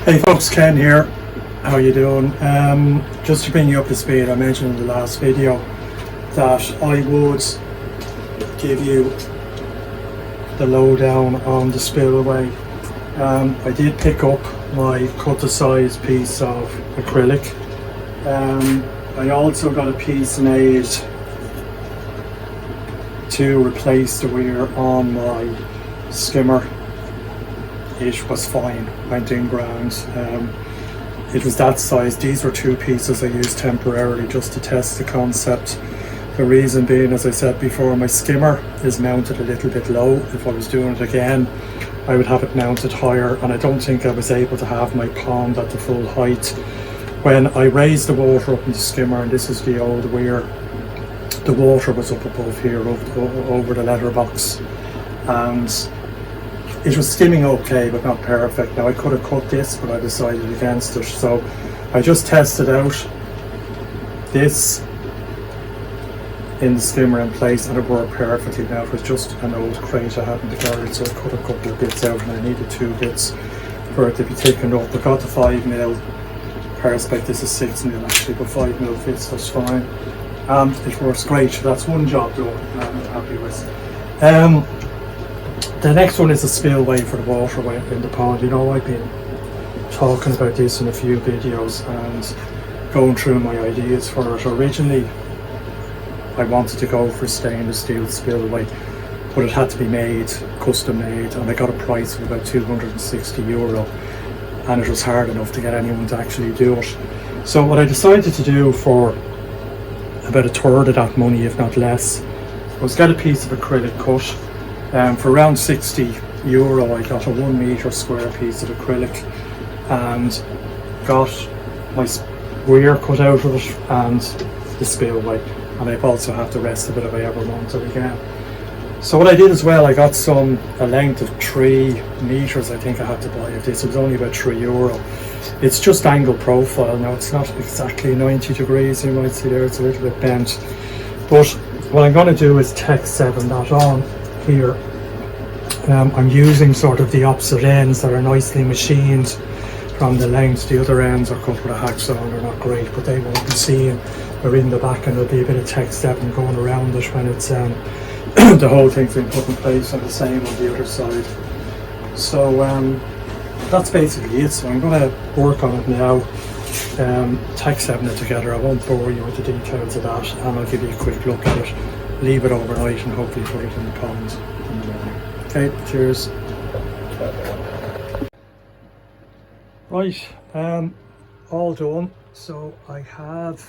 Hey folks, Ken here. How you doing? Just to bring you up to speed, I mentioned in the last video that I would give you the lowdown on the spillway. I did pick up my cut-to-size piece of acrylic. I also got a piece made to replace the weir on my skimmer. It was fine, went in grand. It was that size. These were two pieces I used temporarily just to test the concept. The reason being, as I said before, my skimmer is mounted a little bit low. If I was doing it again, I would have it mounted higher, and I don't think I was able to have my pond at the full height. When I raised the water up in the skimmer, and this is the old weir, the water was up above here over the letterbox, and it was skimming okay, but not perfect. Now I could have cut this, but I decided against it. So I just tested out this in the skimmer in place, and it worked perfectly. Now it was just an old crate I had in the garage, so I cut a couple of bits out, and I needed 2 bits for it to be taken up. I got the 5mm perspex. This is 6mm actually, but 5mm fits just fine. And it works great. That's one job done, and I'm happy with. The next one is a spillway for the waterway in the pond. You know, I've been talking about this in a few videos and going through my ideas for it. Originally, I wanted to go for stainless steel spillway, but it had to be made, custom made, and I got a price of about €260, and it was hard enough to get anyone to actually do it. So what I decided to do for about a third of that money, if not less, was get a piece of acrylic cut. For around €60, I got a 1 metre square piece of acrylic and got my weir cut out of it and the spillway, and I've also had the rest of it if I ever want it again. So what I did as well, I got a length of 3 metres I think I had to buy of this. It was only about €3. It's just angle profile. Now it's not exactly 90 degrees, you might see there, it's a little bit bent. But what I'm going to do is Tech 7 that on here. I'm using sort of the opposite ends that are nicely machined from the length. The other ends are cut with a hacksaw and they're not great, but they won't be seen. They're in the back, and there'll be a bit of Tech 7 going around it when it's the whole thing's been put in place, and the same on the other side. So that's basically it. So I'm going to work on it now, Tech 7 it together. I won't bore you with the details of that, and I'll give you a quick look at it. Leave it overnight and hopefully put it in the pond in the morning. Okay, cheers. Right, all done. So I have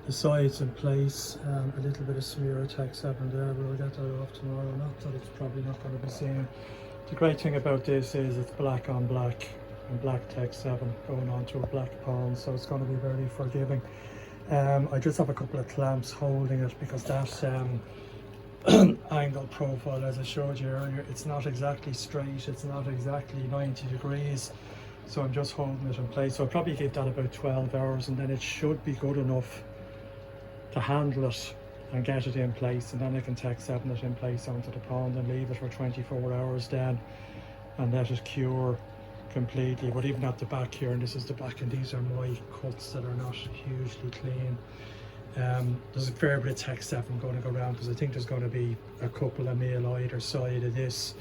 the sides in place, a little bit of smear of Tech 7 there, but I'll get that off tomorrow. Not that it's probably not going to be seen. The great thing about this is it's black on black, and black Tech 7 going onto a black pond, so it's going to be very forgiving. I just have a couple of clamps holding it because that angle profile, as I showed you earlier, it's not exactly straight, it's not exactly 90 degrees, so I'm just holding it in place. So I'll probably give that about 12 hours, and then it should be good enough to handle it and get it in place, and then I can Tech 7 it in place onto the pond and leave it for 24 hours then and let it cure completely. But even at the back here, and this is the back, and these are my cuts that are not hugely clean, there's a fair bit of Tech 7 going to go around, because I think there's going to be a couple of mil either side of this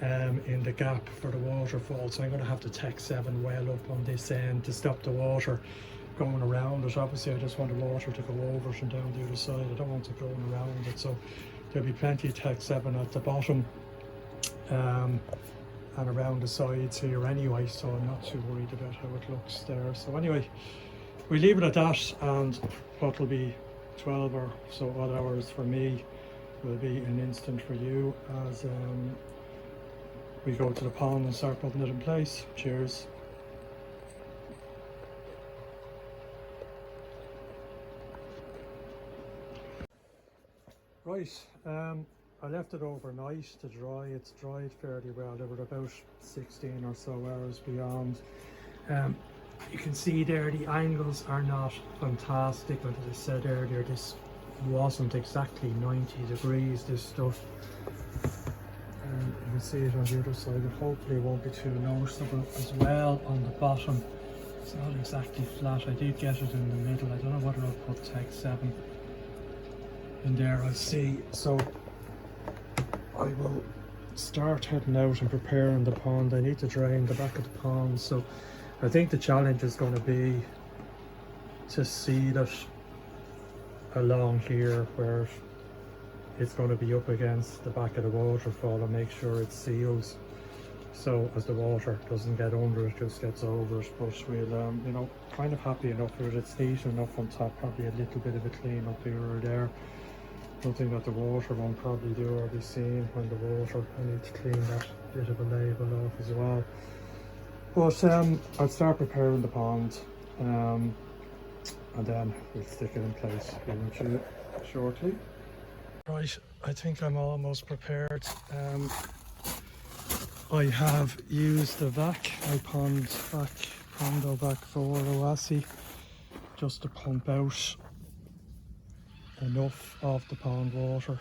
in the gap for the waterfall. So I'm going to have the Tech 7 well up on this end to stop the water going around it. Obviously I just want the water to go over it and down the other side. I don't want it going around it, so there'll be plenty of Tech 7 at the bottom and around the sides here anyway, so I'm not too worried about how it looks there. So anyway, we leave it at that, and what will be 12 or so odd hours for me will be an instant for you as we go to the pond and start putting it in place. Cheers. Right, I left it overnight to dry. It's dried fairly well. There were about 16 or so hours beyond. You can see there the angles are not fantastic. Like I said earlier, this wasn't exactly 90 degrees, this stuff. can see it on the other side, but hopefully it won't be too noticeable. As well on the bottom, it's not exactly flat. I did get it in the middle. I don't know whether I'll put Tech 7 in there, I'll see. So I will start heading out and preparing the pond. I need to drain the back of the pond, so I think the challenge is going to be to seed it along here where it's going to be up against the back of the waterfall, and make sure it seals, so as the water doesn't get under it, just gets over it. But we'll you know, kind of happy enough with it. It's neat enough on top. Probably a little bit of a clean up here or there. Nothing that the water won't probably do or be seen when the water, I need to clean that bit of a label off as well. But I'll start preparing the pond, and then we'll stick it in place shortly. Right, I think I'm almost prepared. I have used the vac, my Pondo Vac for Oasi, just to pump out enough of the pond water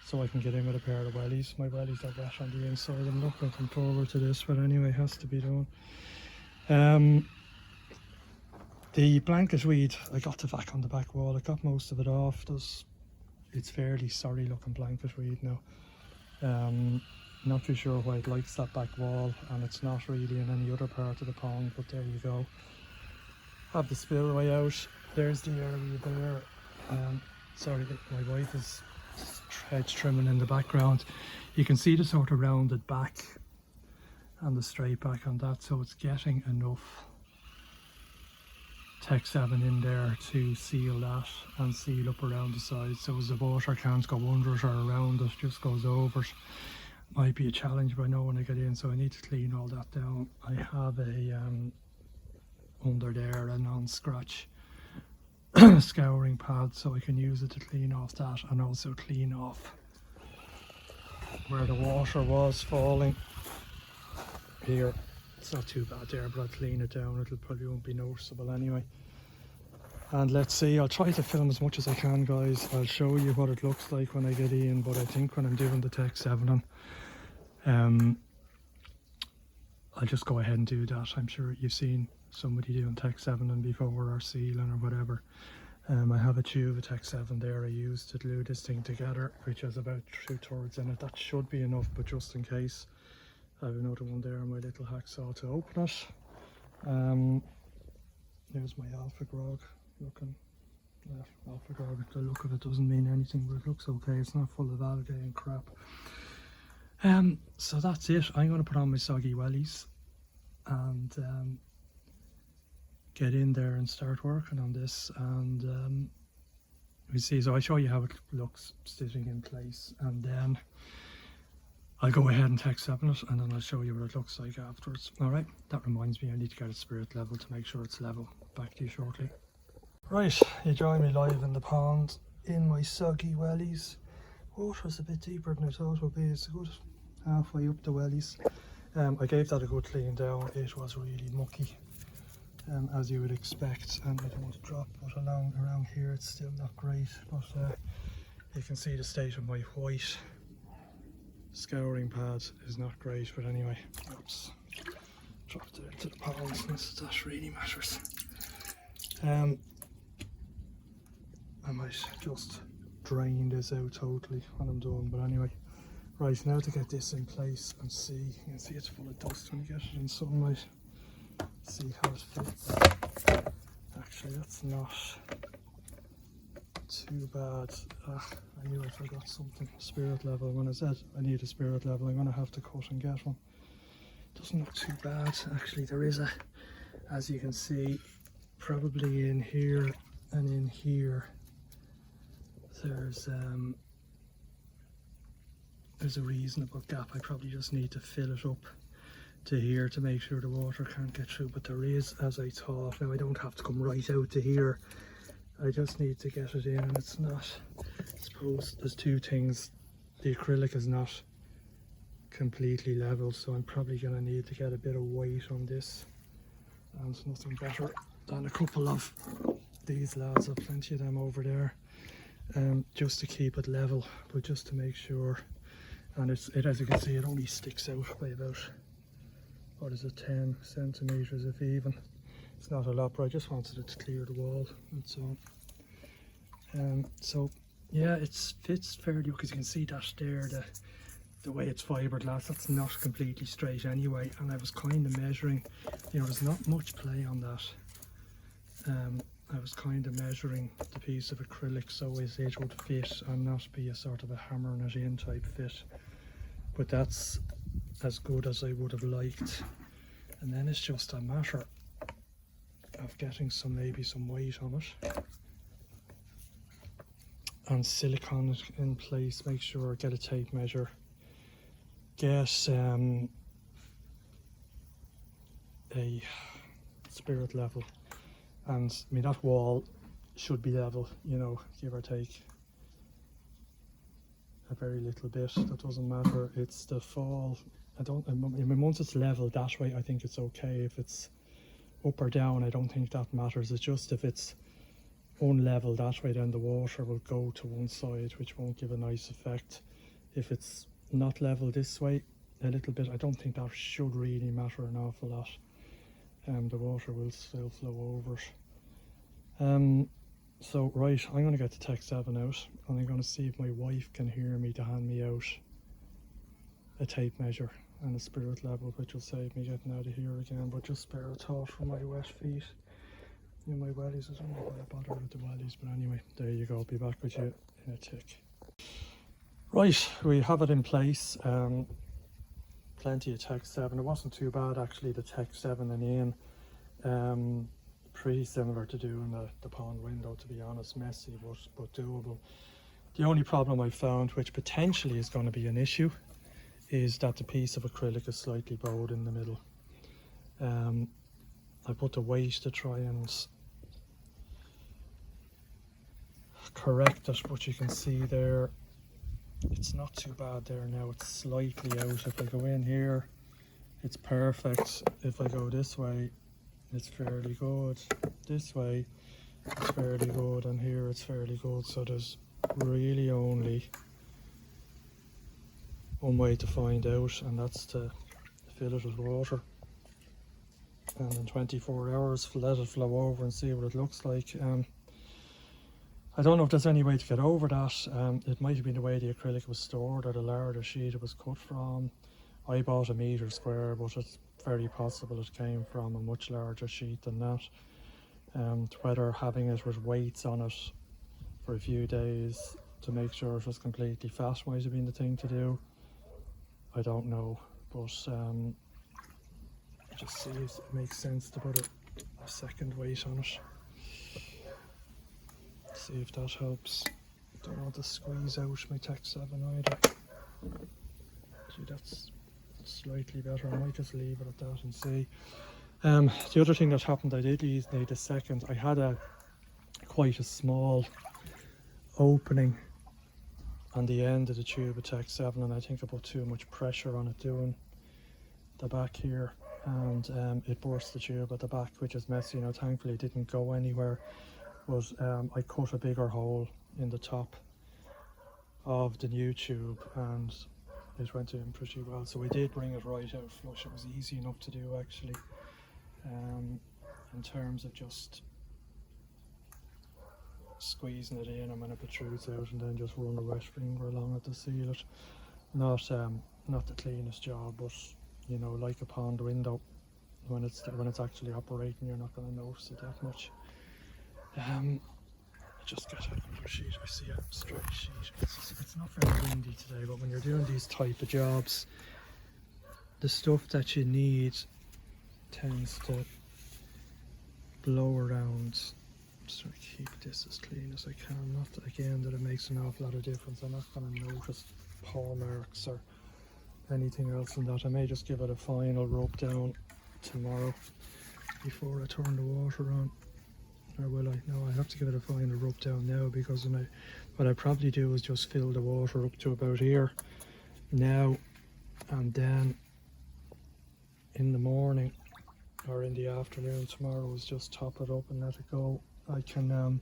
so I can get in with a pair of wellies. My wellies are wet on the inside. I'm not looking forward to this, but anyway, it has to be done. The blanket weed, I got the vac on the back wall. I got most of it off. It's fairly sorry looking blanket weed now. Not too sure why it likes that back wall, and it's not really in any other part of the pond, but there you go. Have the spillway out. There's the area there. Sorry, my wife is hedge trimming in the background. You can see the sort of rounded back and the straight back on that, so it's getting enough Tech 7 in there to seal that and seal up around the side, so as the water can't go under it or around it, just goes over it. Might be a challenge, but I know when I get in, so I need to clean all that down. I have a under there a non-scratch scouring pad, so I can use it to clean off that, and also clean off where the water was falling here. It's not too bad there, but I'll clean it down. It'll probably won't be noticeable anyway. And let's see, I'll try to film as much as I can, guys. I'll show you what it looks like when I get in, but I think when I'm doing the Tech 7 I'll just go ahead and do that. I'm sure you've seen somebody doing Tech 7 before, or sealing or whatever. I have a tube of Tech 7 there I use to glue this thing together, which has about 2/3 in it. That should be enough, but just in case, I have another one there, my little hacksaw to open it. There's my Alpha Grog looking. Alpha Grog, the look of it doesn't mean anything, but it looks okay. It's not full of algae and crap. So that's it. I'm going to put on my soggy wellies and get in there and start working on this, and we see. So I'll show you how it looks sitting in place, and then I'll go ahead and Tech 7 it, and then I'll show you what it looks like afterwards. Alright, that reminds me, I need to get a spirit level to make sure it's level. Back to you shortly. Right, you join me live in the pond in my soggy wellies. Water's a bit deeper than I thought it would be. It's a good halfway up the wellies. I gave that a good clean down. It was really mucky, as you would expect, and I don't want to drop, but around here it's still not great. But you can see the state of my white scouring pad is not great, but anyway, oops, dropped it into the pond since that really matters. I might just drain this out totally when I'm done, but anyway. Right, now to get this in place and see, you can see it's full of dust when you get it in sunlight. See how it fits. Actually, that's not too bad. I knew I forgot something. Spirit level. When I said I need a spirit level, I'm going to have to cut and get one. Doesn't look too bad. Actually, there is a, as you can see, probably in here and in here, there's a reasonable gap. I probably just need to fill it up to here to make sure the water can't get through, but there is, as I thought. Now I don't have to come right out to here, I just need to get it in, and it's not, I suppose there's two things. The acrylic is not completely level, so I'm probably going to need to get a bit of weight on this, and nothing better than a couple of these lads. I've plenty of them over there, just to keep it level, but just to make sure and as you can see, it only sticks out by about, what is it, 10 centimeters if even. It's not a lot, but I just wanted it to clear the wall and so on. So yeah, it fits fairly, because you can see that there, the way it's fiberglass, that's not completely straight anyway, and I was kind of measuring, you know, there's not much play on that. I was kind of measuring the piece of acrylic so it would fit and not be a sort of a hammering it in type fit, but that's as good as I would have liked. And then it's just a matter of getting maybe some weight on it and silicone it in place. Make sure, get a tape measure, get a spirit level, and I mean that wall should be level, you know, give or take a very little bit. That doesn't matter. It's the fall. I mean, once it's level that way, I think it's okay. If it's up or down, I don't think that matters. It's just if it's unlevel that way, then the water will go to one side, which won't give a nice effect. If it's not level this way a little bit, I don't think that should really matter an awful lot. The water will still flow over it. So right, I'm going to get the Tech 7 out, and I'm going to see if my wife can hear me to hand me out a tape measure and a spirit level, which will save me getting out of here again. But just spare a thought for my wet feet. You know, my wellies, I don't know why I bother with the wellies, but anyway, there you go. I'll be back with you in a tick. Right, we have it in place. Plenty of Tech 7. It wasn't too bad actually, the Tech 7 and in. Pretty similar to doing the pond window, to be honest. Messy, but doable. The only problem I found, which potentially is going to be an issue, is that the piece of acrylic is slightly bowed in the middle. I put the weight to try and correct it, but you can see there, it's not too bad there now. It's slightly out. If I go in here, it's perfect. If I go this way, it's fairly good. This way, it's fairly good, and here it's fairly good. So there's really only one way to find out, and that's to fill it with water, and in 24 hours let it flow over and see what it looks like. I don't know if there's any way to get over that. It might have been the way the acrylic was stored or the larder sheet it was cut from. I bought a metre square, but it's very possible it came from a much larger sheet than that. Whether having it with weights on it for a few days to make sure it was completely fat might have been the thing to do. I don't know, but just see if it makes sense to put a second weight on it. See if that helps. Don't want to squeeze out my Tech 7 either. See, that's slightly better. I might just leave it at that and see. The other thing that happened, I did need a second. I had quite a small opening on the end of the tube of Tech 7, and I think I put too much pressure on it doing the back here, and it burst the tube at the back, which is messy. Now thankfully it didn't go anywhere, but I cut a bigger hole in the top of the new tube and it went in pretty well. So I did bring it right out flush. It was easy enough to do actually, in terms of just squeezing it in and when it protrudes out, and then just run a wet finger along it to seal it. Not the cleanest job, but you know, like a pond window, when it's actually operating, you're not going to notice it that much. I just got another sheet. I see a straight sheet. It's not very windy today, but when you're doing these type of jobs, the stuff that you need tends to blow around. Just trying to keep this as clean as I can. Not that, again, that it makes an awful lot of difference. I'm not going to notice paw marks or anything else in that. I may just give it a final rub down tomorrow before I turn the water on. Or will I? No, I have to give it a final rub down now, because what I probably do is just fill the water up to about here now, and then in the morning or in the afternoon tomorrow is just top it up and let it go. I can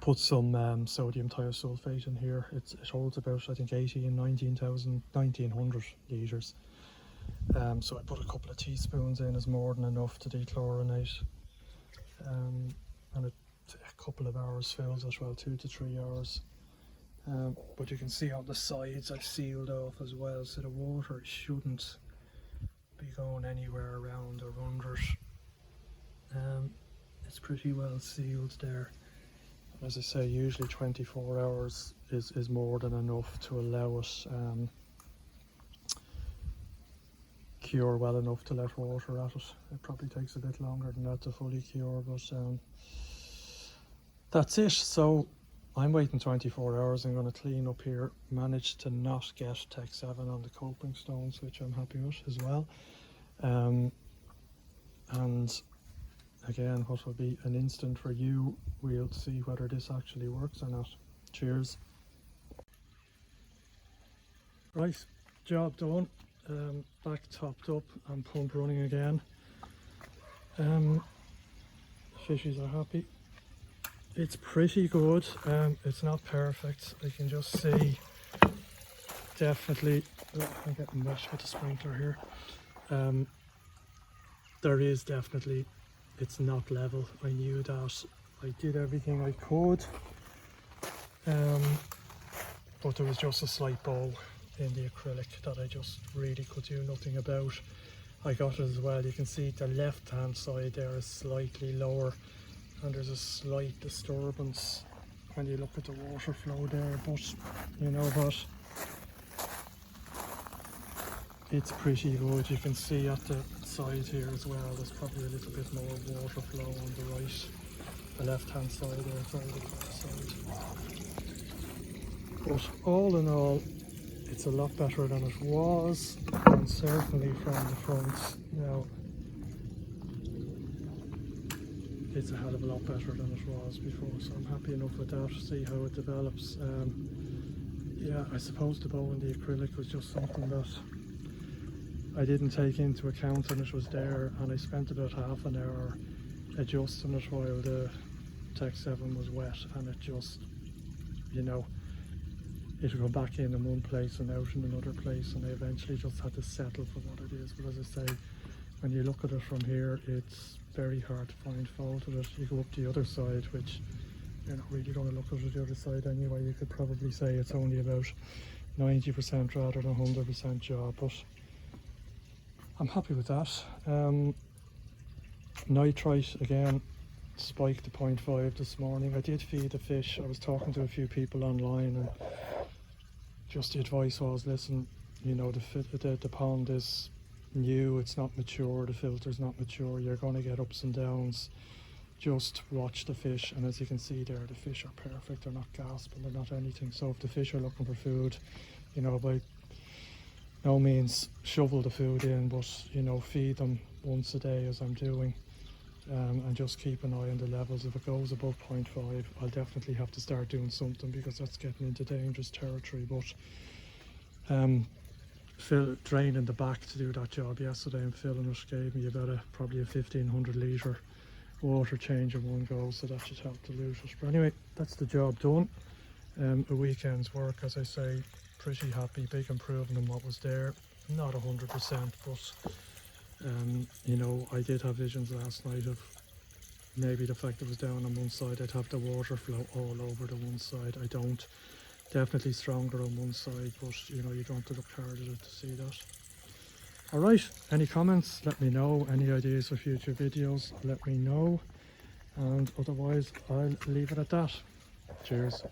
put some sodium thiosulfate in here. It holds about, I think, 80 and 1900 litres. So I put a couple of teaspoons in, is more than enough to dechlorinate. And a couple of hours fills as well, 2 to 3 hours. But you can see on the sides I've sealed off as well, so the water shouldn't be going anywhere around or under it. It's pretty well sealed there. As I say, usually 24 hours is more than enough to allow it cure well enough to let water at it. It probably takes a bit longer than that to fully cure, but that's it. So I'm waiting 24 hours. I'm going to clean up here. Managed to not get Tech 7 on the coping stones, which I'm happy with as well. And again, what will be an instant for you, we'll see whether this actually works or not. Cheers. Right, job done. Back topped up and pump running again. Fishies are happy. It's pretty good. It's not perfect. I can just see definitely, I'm getting wet with the sprinkler here. There is definitely, it's not level. I knew that. I did everything I could, but there was just a slight bowl in the acrylic that I just really could do nothing about. I got it as well. You can see the left hand side there is slightly lower, and there's a slight disturbance when you look at the water flow there, but you know what, it's pretty good. You can see at the side here as well, there's probably a little bit more water flow on the right, the left hand side there, sorry, the left side. But all in all, it's a lot better than it was, and certainly from the front now, it's a hell of a lot better than it was before, so I'm happy enough with that. See how it develops. Yeah, I suppose the bow and the acrylic was just something that I didn't take into account, and it was there, and I spent about half an hour adjusting it while the Tech 7 was wet, and it just, you know, it would go back in one place and out in another place, and I eventually just had to settle for what it is. But as I say, when you look at it from here, it's very hard to find fault with it. You go up the other side, which you're not really going to look at the other side anyway. You could probably say it's only about 90% rather than 100% job, but I'm happy with that. Nitrite again, spiked to 0.5 this morning. I did feed the fish. I was talking to a few people online, and just the advice was, listen, you know, the pond is new, it's not mature, the filter's not mature, you're going to get ups and downs. Just watch the fish, and as you can see there, the fish are perfect. They're not gasping, they're not anything. So if the fish are looking for food, you know, by no means shovel the food in, but you know, feed them once a day as I'm doing, and just keep an eye on the levels. If it goes above 0.5, I'll definitely have to start doing something, because that's getting into dangerous territory. But draining the back to do that job yesterday and filling it gave me about probably a 1500 litre water change in one go, so that should help dilute it. But anyway, that's the job done. A weekend's work, as I say. Pretty happy, big improvement on what was there. Not 100%, but you know, I did have visions last night of maybe the fact it was down on one side, I'd have the water flow all over the one side. I don't. Definitely stronger on one side, but you know, you don't have to look hard at it to see that. Alright, any comments? Let me know. Any ideas for future videos? Let me know. And otherwise, I'll leave it at that. Cheers.